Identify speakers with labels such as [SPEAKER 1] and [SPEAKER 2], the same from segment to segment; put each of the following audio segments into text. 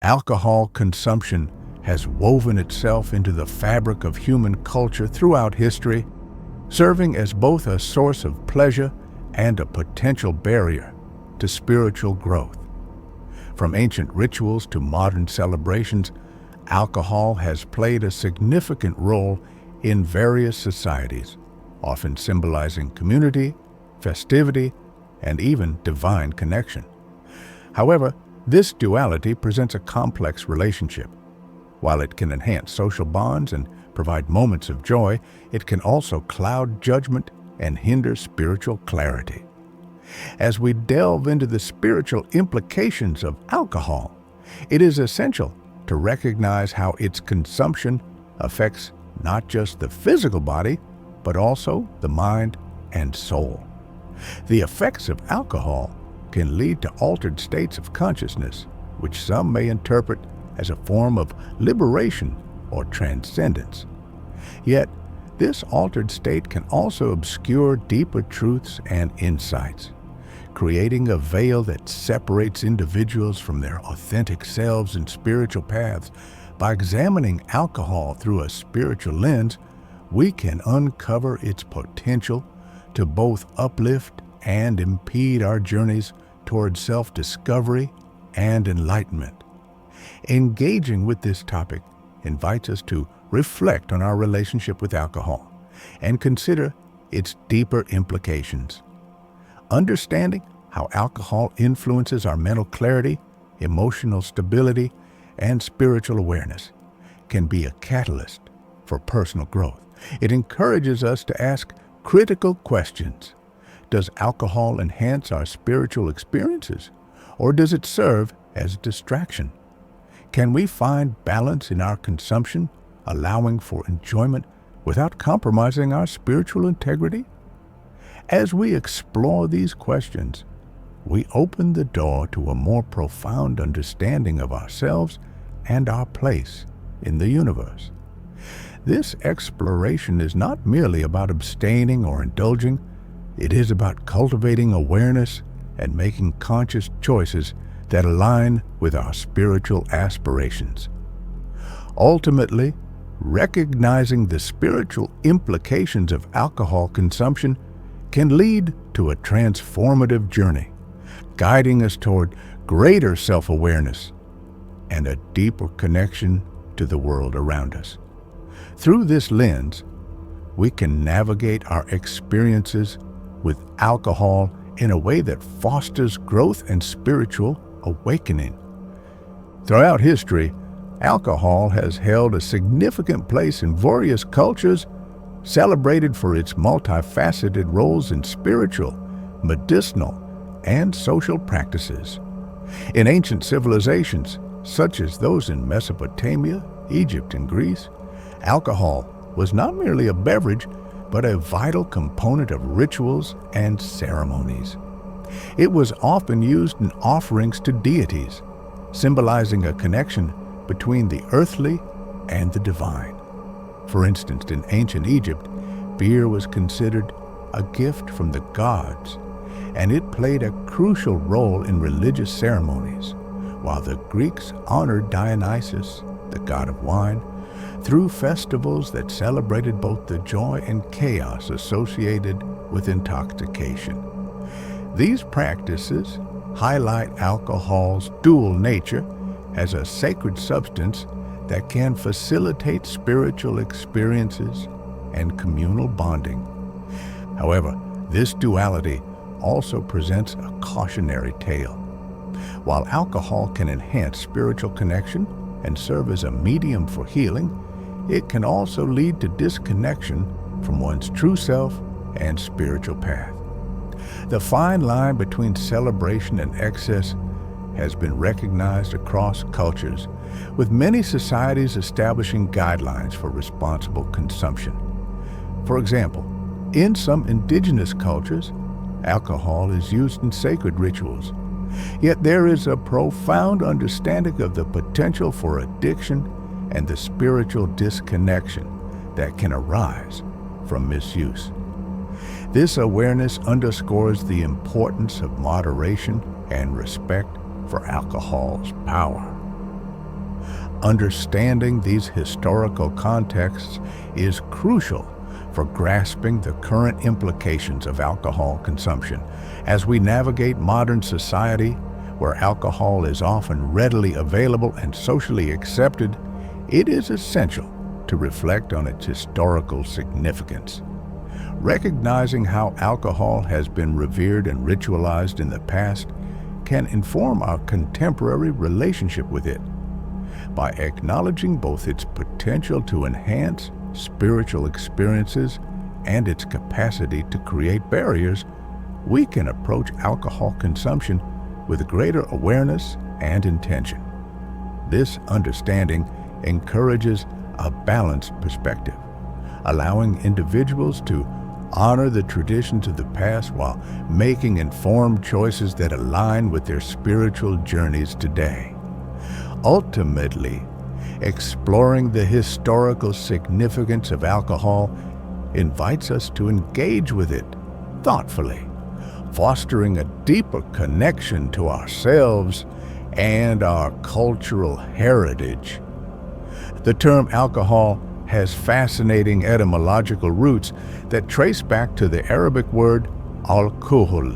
[SPEAKER 1] Alcohol consumption has woven itself into the fabric of human culture throughout history, serving as both a source of pleasure and a potential barrier to spiritual growth. From ancient rituals to modern celebrations, alcohol has played a significant role in various societies, often symbolizing community, festivity, and even divine connection. However, this duality presents a complex relationship. While it can enhance social bonds and provide moments of joy, it can also cloud judgment and hinder spiritual clarity. As we delve into the spiritual implications of alcohol, it is essential to recognize how its consumption affects not just the physical body, but also the mind and soul. The effects of alcohol can lead to altered states of consciousness, which some may interpret as a form of liberation or transcendence. Yet, this altered state can also obscure deeper truths and insights, creating a veil that separates individuals from their authentic selves and spiritual paths. By examining alcohol through a spiritual lens, we can uncover its potential to both uplift and impede our journeys towards self-discovery and enlightenment. Engaging with this topic invites us to reflect on our relationship with alcohol and consider its deeper implications. Understanding how alcohol influences our mental clarity, emotional stability, and spiritual awareness can be a catalyst for personal growth. It encourages us to ask critical questions. Does alcohol enhance our spiritual experiences, or does it serve as a distraction? Can we find balance in our consumption, allowing for enjoyment without compromising our spiritual integrity? As we explore these questions, we open the door to a more profound understanding of ourselves and our place in the universe. This exploration is not merely about abstaining or indulging. It is about cultivating awareness and making conscious choices that align with our spiritual aspirations. Ultimately, recognizing the spiritual implications of alcohol consumption can lead to a transformative journey, guiding us toward greater self-awareness and a deeper connection to the world around us. Through this lens, we can navigate our experiences with alcohol in a way that fosters growth and spiritual awakening. Throughout history, alcohol has held a significant place in various cultures, celebrated for its multifaceted roles in spiritual, medicinal, and social practices. In ancient civilizations, such as those in Mesopotamia, Egypt, and Greece, alcohol was not merely a beverage, but a vital component of rituals and ceremonies. It was often used in offerings to deities, symbolizing a connection between the earthly and the divine. For instance, in ancient Egypt, beer was considered a gift from the gods, and it played a crucial role in religious ceremonies, while the Greeks honored Dionysus, the god of wine, through festivals that celebrated both the joy and chaos associated with intoxication. These practices highlight alcohol's dual nature as a sacred substance that can facilitate spiritual experiences and communal bonding. However, this duality also presents a cautionary tale. While alcohol can enhance spiritual connection and serve as a medium for healing, it can also lead to disconnection from one's true self and spiritual path. The fine line between celebration and excess has been recognized across cultures, with many societies establishing guidelines for responsible consumption. For example, in some indigenous cultures, alcohol is used in sacred rituals. Yet there is a profound understanding of the potential for addiction and the spiritual disconnection that can arise from misuse. This awareness underscores the importance of moderation and respect for alcohol's power. Understanding these historical contexts is crucial for grasping the current implications of alcohol consumption. As we navigate modern society, where alcohol is often readily available and socially accepted, it is essential to reflect on its historical significance. Recognizing how alcohol has been revered and ritualized in the past can inform our contemporary relationship with it. By acknowledging both its potential to enhance spiritual experiences and its capacity to create barriers, we can approach alcohol consumption with greater awareness and intention. This understanding encourages a balanced perspective, allowing individuals to honor the traditions of the past while making informed choices that align with their spiritual journeys today. Ultimately, exploring the historical significance of alcohol invites us to engage with it thoughtfully, fostering a deeper connection to ourselves and our cultural heritage. The term alcohol has fascinating etymological roots that trace back to the Arabic word alcohol,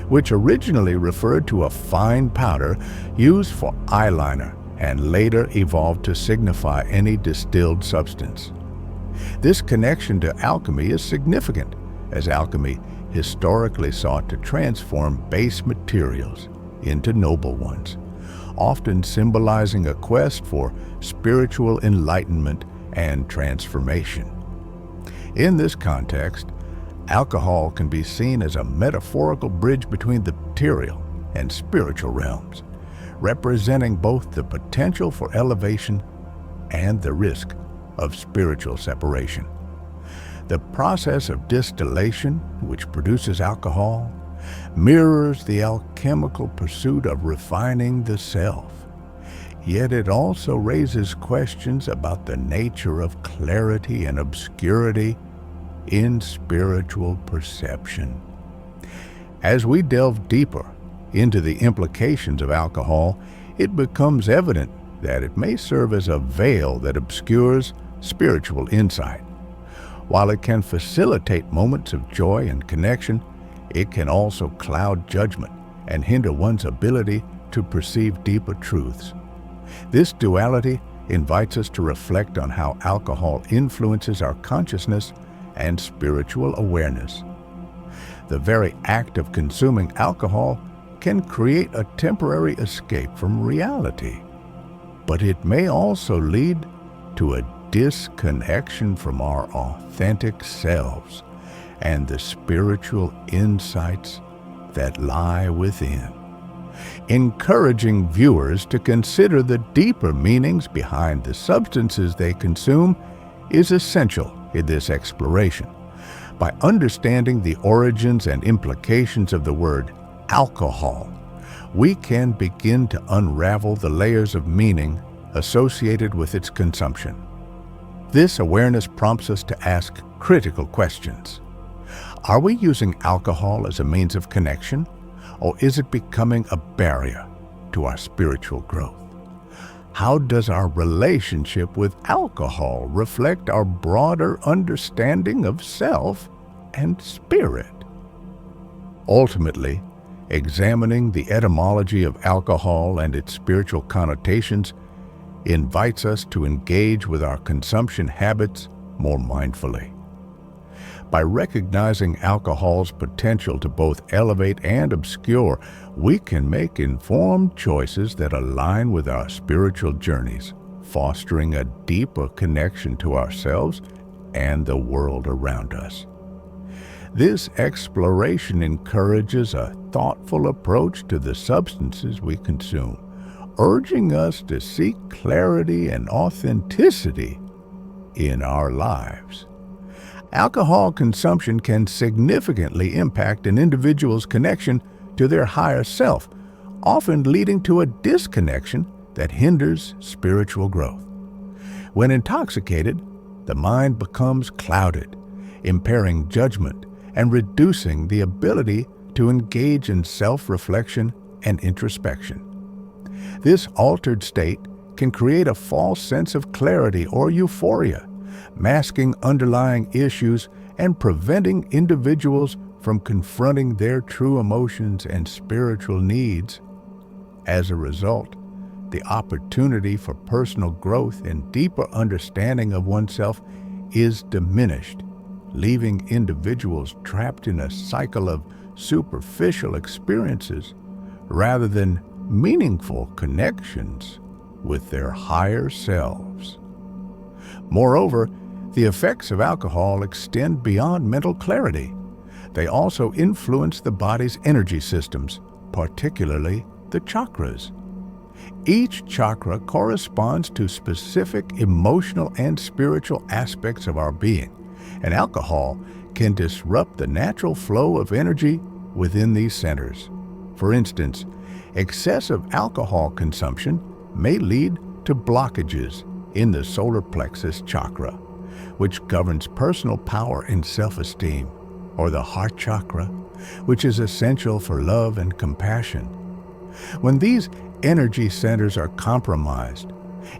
[SPEAKER 1] which originally referred to a fine powder used for eyeliner and later evolved to signify any distilled substance. This connection to alchemy is significant, as alchemy historically sought to transform base materials into noble ones, often symbolizing a quest for spiritual enlightenment and transformation. In this context, alcohol can be seen as a metaphorical bridge between the material and spiritual realms, representing both the potential for elevation and the risk of spiritual separation. The process of distillation, which produces alcohol, mirrors the alchemical pursuit of refining the self. Yet it also raises questions about the nature of clarity and obscurity in spiritual perception. As we delve deeper into the implications of alcohol, it becomes evident that it may serve as a veil that obscures spiritual insight. While it can facilitate moments of joy and connection, it can also cloud judgment and hinder one's ability to perceive deeper truths. This duality invites us to reflect on how alcohol influences our consciousness and spiritual awareness. The very act of consuming alcohol can create a temporary escape from reality, but it may also lead to a disconnection from our authentic selves and the spiritual insights that lie within. Encouraging viewers to consider the deeper meanings behind the substances they consume is essential in this exploration. By understanding the origins and implications of the word alcohol, we can begin to unravel the layers of meaning associated with its consumption. This awareness prompts us to ask critical questions. Are we using alcohol as a means of connection, or is it becoming a barrier to our spiritual growth? How does our relationship with alcohol reflect our broader understanding of self and spirit? Ultimately, examining the etymology of alcohol and its spiritual connotations invites us to engage with our consumption habits more mindfully. By recognizing alcohol's potential to both elevate and obscure, we can make informed choices that align with our spiritual journeys, fostering a deeper connection to ourselves and the world around us. This exploration encourages a thoughtful approach to the substances we consume, urging us to seek clarity and authenticity in our lives. Alcohol consumption can significantly impact an individual's connection to their higher self, often leading to a disconnection that hinders spiritual growth. When intoxicated, the mind becomes clouded, impairing judgment and reducing the ability to engage in self-reflection and introspection. This altered state can create a false sense of clarity or euphoria, masking underlying issues and preventing individuals from confronting their true emotions and spiritual needs. As a result, the opportunity for personal growth and deeper understanding of oneself is diminished, leaving individuals trapped in a cycle of superficial experiences rather than meaningful connections with their higher selves. Moreover, the effects of alcohol extend beyond mental clarity. They also influence the body's energy systems, particularly the chakras. Each chakra corresponds to specific emotional and spiritual aspects of our being, and alcohol can disrupt the natural flow of energy within these centers. For instance, excessive alcohol consumption may lead to blockages in the solar plexus chakra, which governs personal power and self-esteem, or the heart chakra, which is essential for love and compassion. When these energy centers are compromised,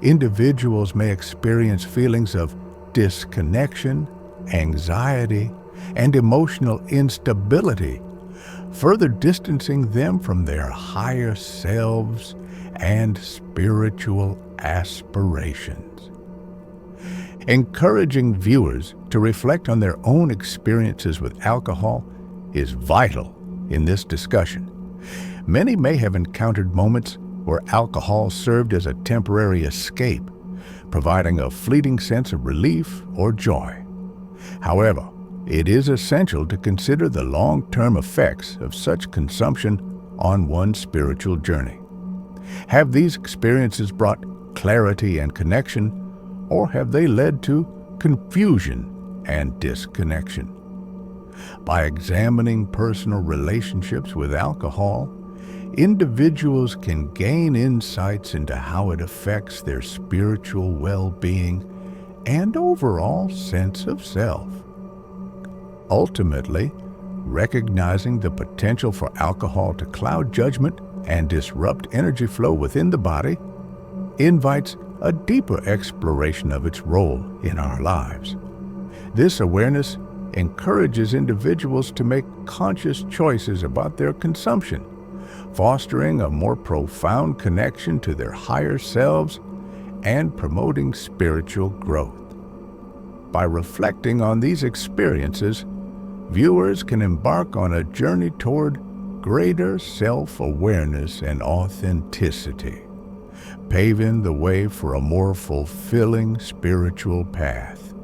[SPEAKER 1] individuals may experience feelings of disconnection, anxiety, and emotional instability, further distancing them from their higher selves and spiritual aspirations. Encouraging viewers to reflect on their own experiences with alcohol is vital in this discussion. Many may have encountered moments where alcohol served as a temporary escape, providing a fleeting sense of relief or joy. However, it is essential to consider the long-term effects of such consumption on one's spiritual journey. Have these experiences brought clarity and connection, or have they led to confusion and disconnection? By examining personal relationships with alcohol, individuals can gain insights into how it affects their spiritual well-being and overall sense of self. Ultimately, recognizing the potential for alcohol to cloud judgment and disrupt energy flow within the body invites a deeper exploration of its role in our lives. This awareness encourages individuals to make conscious choices about their consumption, fostering a more profound connection to their higher selves and promoting spiritual growth. By reflecting on these experiences, viewers can embark on a journey toward greater self-awareness and authenticity, paving the way for a more fulfilling spiritual path.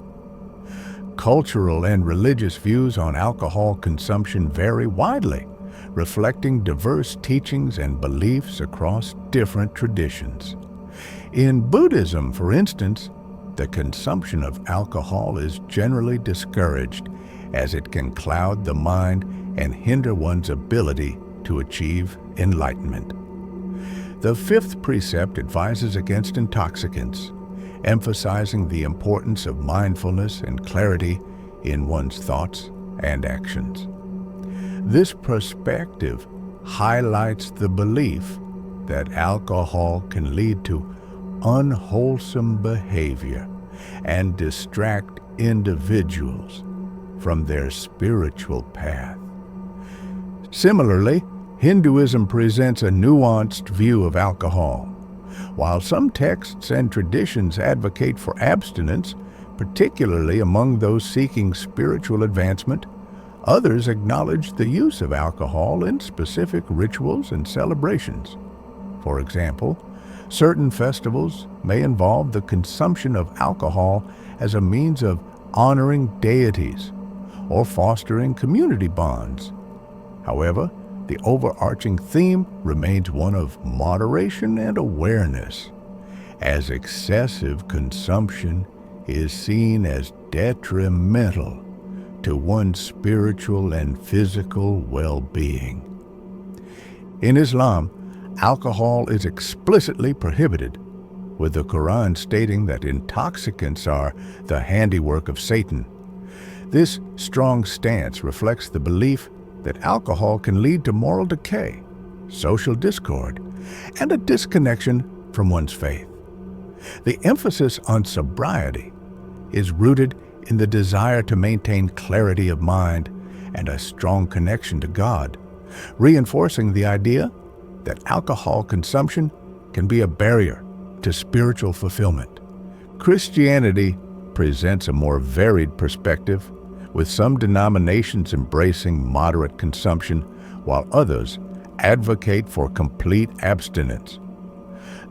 [SPEAKER 1] Cultural and religious views on alcohol consumption vary widely, reflecting diverse teachings and beliefs across different traditions. In Buddhism, for instance, the consumption of alcohol is generally discouraged, as it can cloud the mind and hinder one's ability to achieve enlightenment. The fifth precept advises against intoxicants, emphasizing the importance of mindfulness and clarity in one's thoughts and actions. This perspective highlights the belief that alcohol can lead to unwholesome behavior and distract individuals from their spiritual path. Similarly, Hinduism presents a nuanced view of alcohol. While some texts and traditions advocate for abstinence, particularly among those seeking spiritual advancement, others acknowledge the use of alcohol in specific rituals and celebrations. For example, certain festivals may involve the consumption of alcohol as a means of honoring deities or fostering community bonds. However, the overarching theme remains one of moderation and awareness, as excessive consumption is seen as detrimental to one's spiritual and physical well-being. In Islam, alcohol is explicitly prohibited, with the Quran stating that intoxicants are the handiwork of Satan. This strong stance reflects the belief that alcohol can lead to moral decay, social discord, and a disconnection from one's faith. The emphasis on sobriety is rooted in the desire to maintain clarity of mind and a strong connection to God, reinforcing the idea that alcohol consumption can be a barrier to spiritual fulfillment. Christianity presents a more varied perspective, with some denominations embracing moderate consumption while others advocate for complete abstinence.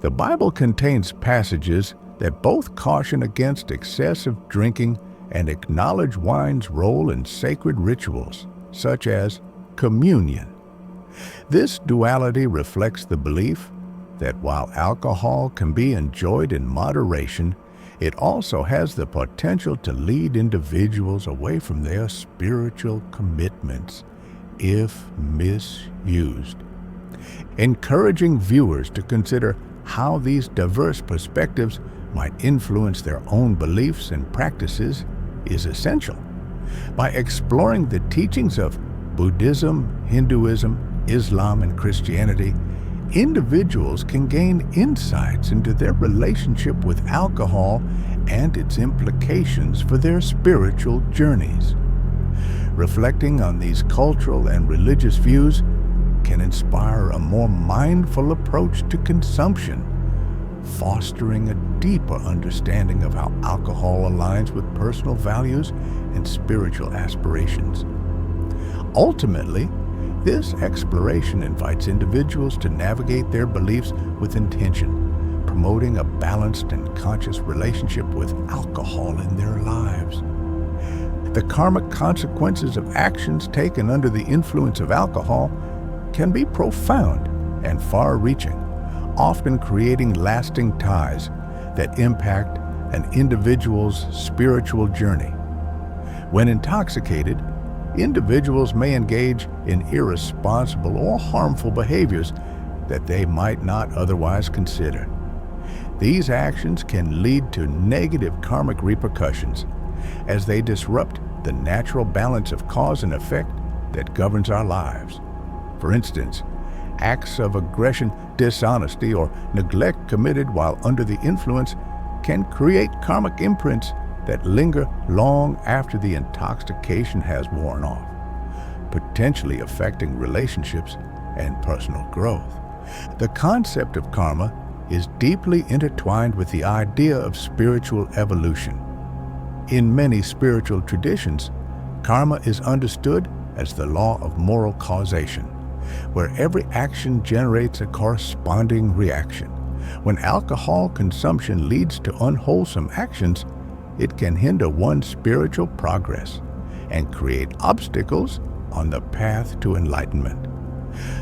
[SPEAKER 1] The Bible contains passages that both caution against excessive drinking and acknowledge wine's role in sacred rituals, such as communion. This duality reflects the belief that while alcohol can be enjoyed in moderation, it also has the potential to lead individuals away from their spiritual commitments if misused. Encouraging viewers to consider how these diverse perspectives might influence their own beliefs and practices is essential. By exploring the teachings of Buddhism, Hinduism, Islam, and Christianity, individuals can gain insights into their relationship with alcohol and its implications for their spiritual journeys. Reflecting on these cultural and religious views can inspire a more mindful approach to consumption, fostering a deeper understanding of how alcohol aligns with personal values and spiritual aspirations. Ultimately, this exploration invites individuals to navigate their beliefs with intention, promoting a balanced and conscious relationship with alcohol in their lives. The karmic consequences of actions taken under the influence of alcohol can be profound and far-reaching, often creating lasting ties that impact an individual's spiritual journey. When intoxicated, individuals may engage in irresponsible or harmful behaviors that they might not otherwise consider. These actions can lead to negative karmic repercussions as they disrupt the natural balance of cause and effect that governs our lives. For instance, acts of aggression, dishonesty, or neglect committed while under the influence can create karmic imprints that linger long after the intoxication has worn off, potentially affecting relationships and personal growth. The concept of karma is deeply intertwined with the idea of spiritual evolution. In many spiritual traditions, karma is understood as the law of moral causation, where every action generates a corresponding reaction. When alcohol consumption leads to unwholesome actions, it can hinder one's spiritual progress and create obstacles on the path to enlightenment.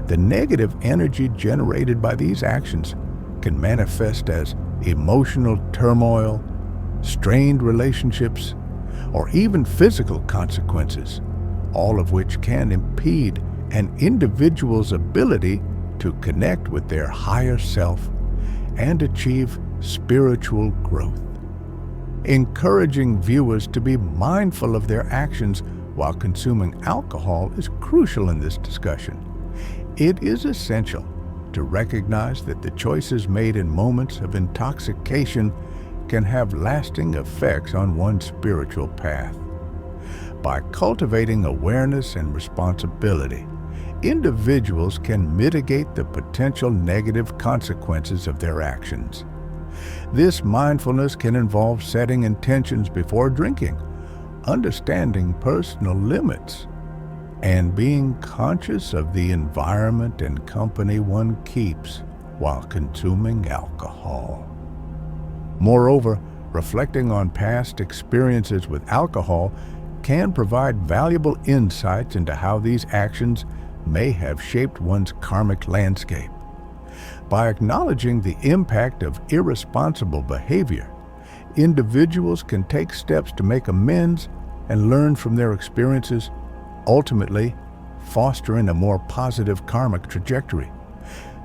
[SPEAKER 1] The negative energy generated by these actions can manifest as emotional turmoil, strained relationships, or even physical consequences, all of which can impede an individual's ability to connect with their higher self and achieve spiritual growth. Encouraging viewers to be mindful of their actions while consuming alcohol is crucial in this discussion. It is essential to recognize that the choices made in moments of intoxication can have lasting effects on one's spiritual path. By cultivating awareness and responsibility, individuals can mitigate the potential negative consequences of their actions. This mindfulness can involve setting intentions before drinking, understanding personal limits, and being conscious of the environment and company one keeps while consuming alcohol. Moreover, reflecting on past experiences with alcohol can provide valuable insights into how these actions may have shaped one's karmic landscape. By acknowledging the impact of irresponsible behavior, individuals can take steps to make amends and learn from their experiences, ultimately fostering a more positive karmic trajectory.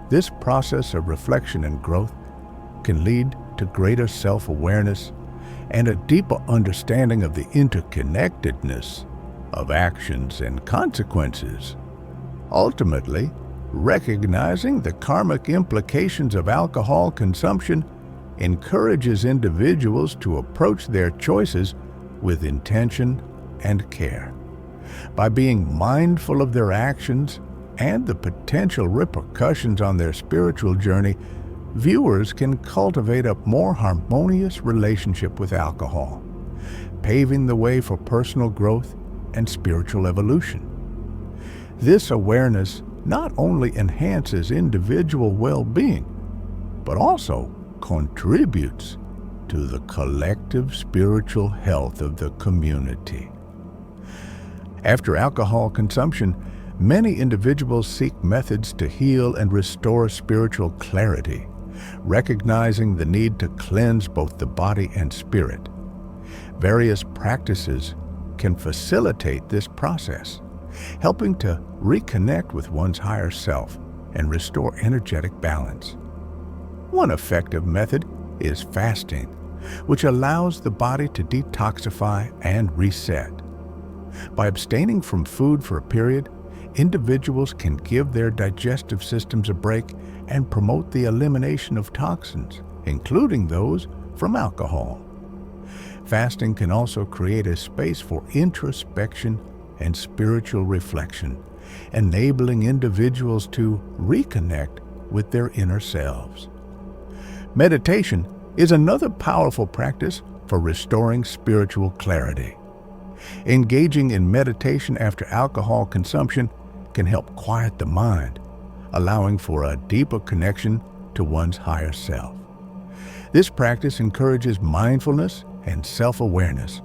[SPEAKER 1] This process of reflection and growth can lead to greater self-awareness and a deeper understanding of the interconnectedness of actions and consequences. Ultimately, recognizing the karmic implications of alcohol consumption encourages individuals to approach their choices with intention and care. By being mindful of their actions and the potential repercussions on their spiritual journey, viewers can cultivate a more harmonious relationship with alcohol, paving the way for personal growth and spiritual evolution. This awareness not only enhances individual well-being, but also contributes to the collective spiritual health of the community. After alcohol consumption, many individuals seek methods to heal and restore spiritual clarity, recognizing the need to cleanse both the body and spirit. Various practices can facilitate this process, helping to reconnect with one's higher self and restore energetic balance. One effective method is fasting, which allows the body to detoxify and reset. By abstaining from food for a period, individuals can give their digestive systems a break and promote the elimination of toxins, including those from alcohol. Fasting can also create a space for introspection and spiritual reflection, enabling individuals to reconnect with their inner selves. Meditation is another powerful practice for restoring spiritual clarity. Engaging in meditation after alcohol consumption can help quiet the mind, allowing for a deeper connection to one's higher self. This practice encourages mindfulness and self-awareness,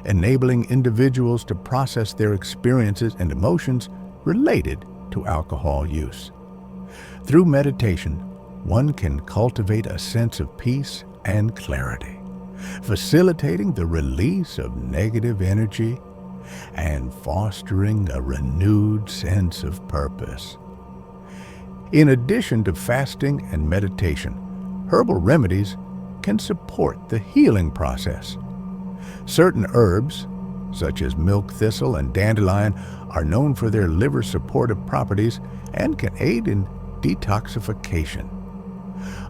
[SPEAKER 1] enabling individuals to process their experiences and emotions related to alcohol use. Through meditation, one can cultivate a sense of peace and clarity, facilitating the release of negative energy and fostering a renewed sense of purpose. In addition to fasting and meditation, herbal remedies can support the healing process. Certain herbs, such as milk thistle and dandelion, are known for their liver-supportive properties and can aid in detoxification.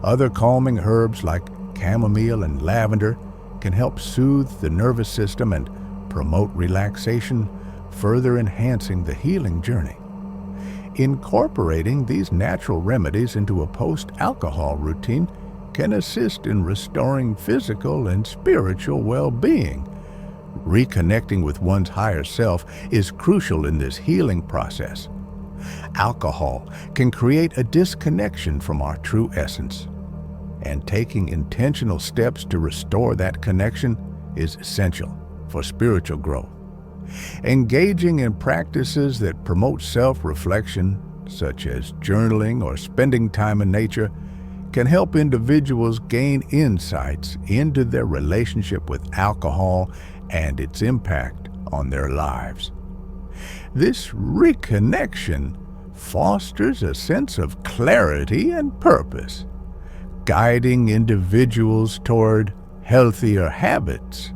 [SPEAKER 1] Other calming herbs like chamomile and lavender can help soothe the nervous system and promote relaxation, further enhancing the healing journey. Incorporating these natural remedies into a post-alcohol routine can assist in restoring physical and spiritual well-being. Reconnecting with one's higher self is crucial in this healing process. Alcohol can create a disconnection from our true essence, and taking intentional steps to restore that connection is essential for spiritual growth. Engaging in practices that promote self-reflection, such as journaling or spending time in nature, can help individuals gain insights into their relationship with alcohol and its impact on their lives. This reconnection fosters a sense of clarity and purpose, guiding individuals toward healthier habits.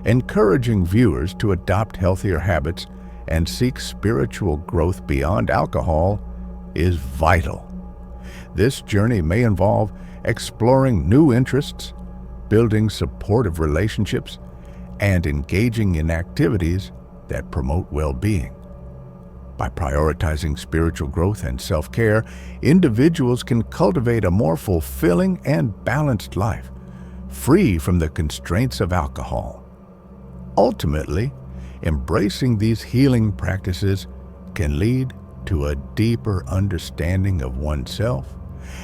[SPEAKER 1] Encouraging viewers to adopt healthier habits and seek spiritual growth beyond alcohol is vital. This journey may involve exploring new interests, building supportive relationships, and engaging in activities that promote well-being. By prioritizing spiritual growth and self-care, individuals can cultivate a more fulfilling and balanced life, free from the constraints of alcohol. Ultimately, embracing these healing practices can lead to a deeper understanding of oneself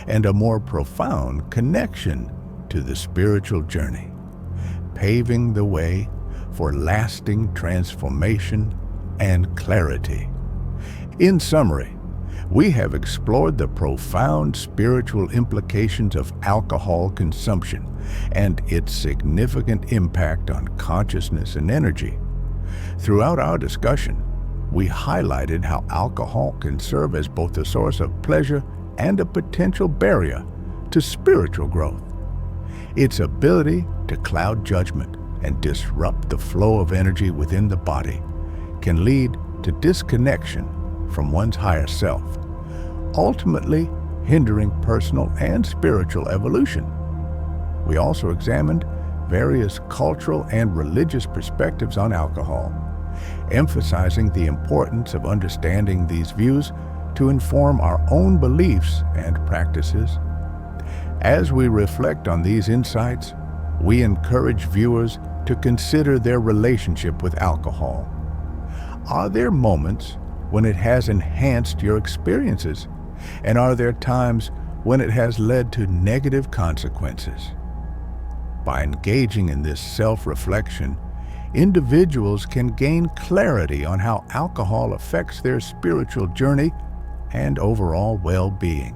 [SPEAKER 1] and a more profound connection to the spiritual journey, paving the way for lasting transformation and clarity. In summary, we have explored the profound spiritual implications of alcohol consumption and its significant impact on consciousness and energy. Throughout our discussion, we highlighted how alcohol can serve as both a source of pleasure and a potential barrier to spiritual growth. Its ability to cloud judgment and disrupt the flow of energy within the body can lead to disconnection from one's higher self, ultimately hindering personal and spiritual evolution. We also examined various cultural and religious perspectives on alcohol, emphasizing the importance of understanding these views to inform our own beliefs and practices. As we reflect on these insights, we encourage viewers to consider their relationship with alcohol. Are there moments when it has enhanced your experiences? And are there times when it has led to negative consequences? By engaging in this self-reflection, individuals can gain clarity on how alcohol affects their spiritual journey and overall well-being.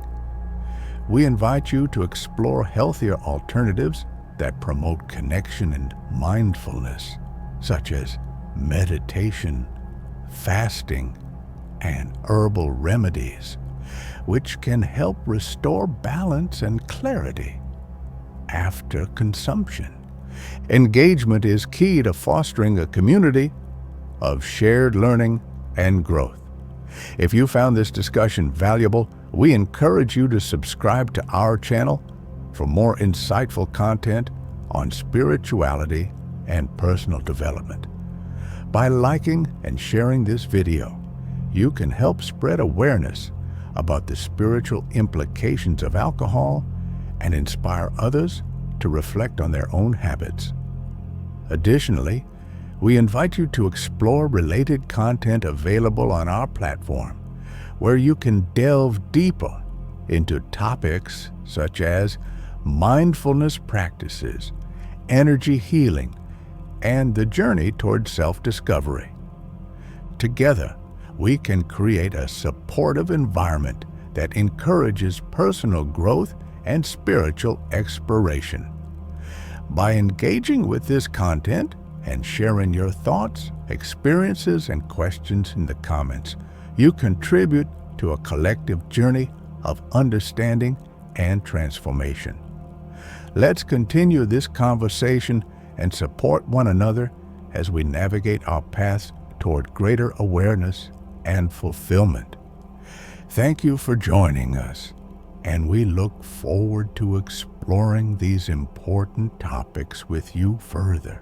[SPEAKER 1] We invite you to explore healthier alternatives that promote connection and mindfulness, such as meditation, fasting, and herbal remedies, which can help restore balance and clarity after consumption. Engagement is key to fostering a community of shared learning and growth. If you found this discussion valuable, we encourage you to subscribe to our channel for more insightful content on spirituality and personal development. By liking and sharing this video, you can help spread awareness about the spiritual implications of alcohol and inspire others to reflect on their own habits. Additionally, we invite you to explore related content available on our platform, where you can delve deeper into topics such as mindfulness practices, energy healing, and the journey toward self-discovery. Together, we can create a supportive environment that encourages personal growth and spiritual exploration. By engaging with this content and sharing your thoughts, experiences, and questions in the comments, you contribute to a collective journey of understanding and transformation. Let's continue this conversation and support one another as we navigate our paths toward greater awareness and fulfillment. Thank you for joining us, and we look forward to exploring these important topics with you further.